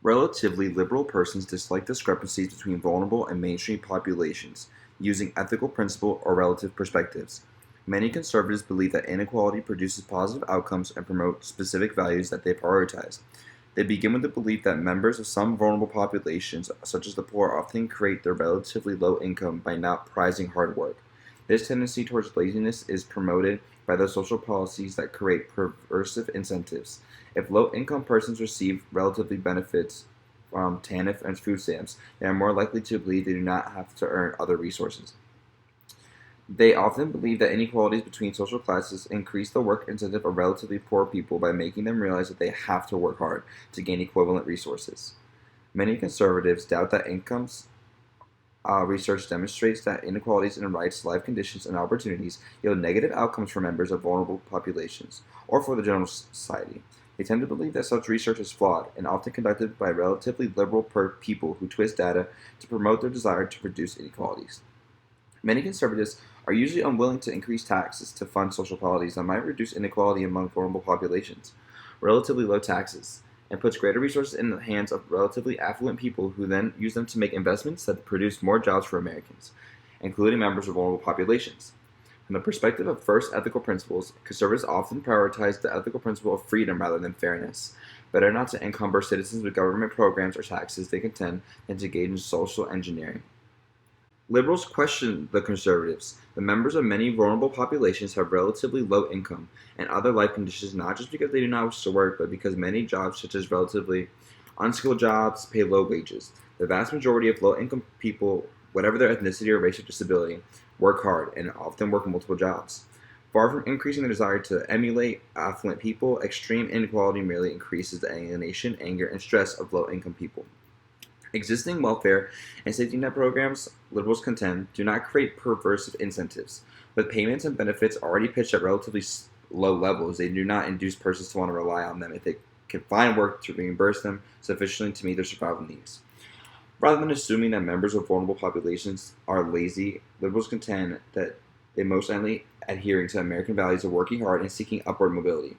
Relatively liberal persons dislike discrepancies between vulnerable and mainstream populations, using ethical principle or relative perspectives. Many conservatives believe that inequality produces positive outcomes and promote specific values that they prioritize. They begin with the belief that members of some vulnerable populations, such as the poor, often create their relatively low income by not prizing hard work. This tendency towards laziness is promoted by the social policies that create perversive incentives. If low-income persons receive relatively benefits from TANF and food stamps, they are more likely to believe they do not have to earn other resources. They often believe that inequalities between social classes increase the work incentive of relatively poor people by making them realize that they have to work hard to gain equivalent resources. Many conservatives doubt that incomes research demonstrates that inequalities in rights, life conditions, and opportunities yield negative outcomes for members of vulnerable populations, or for the general society. They tend to believe that such research is flawed and often conducted by relatively liberal people who twist data to promote their desire to reduce inequalities. Many conservatives are usually unwilling to increase taxes to fund social policies that might reduce inequality among vulnerable populations. Relatively low taxes and puts greater resources in the hands of relatively affluent people who then use them to make investments that produce more jobs for Americans, including members of vulnerable populations. From the perspective of first ethical principles, conservatives often prioritize the ethical principle of freedom rather than fairness. Better not to encumber citizens with government programs or taxes, they contend, than to engage in social engineering. Liberals question the conservatives. The members of many vulnerable populations have relatively low income and other life conditions not just because they do not wish to work, but because many jobs, such as relatively unskilled jobs, pay low wages. The vast majority of low income people, whatever their ethnicity or racial disability, work hard and often work multiple jobs. Far from increasing the desire to emulate affluent people, extreme inequality merely increases the alienation, anger, and stress of low income people. Existing welfare and safety net programs, liberals contend, do not create perversive incentives. With payments and benefits already pitched at relatively low levels, they do not induce persons to want to rely on them if they can find work to reimburse them sufficiently to meet their survival needs. Rather than assuming that members of vulnerable populations are lazy, liberals contend that they most likely adhering to American values of working hard and seeking upward mobility.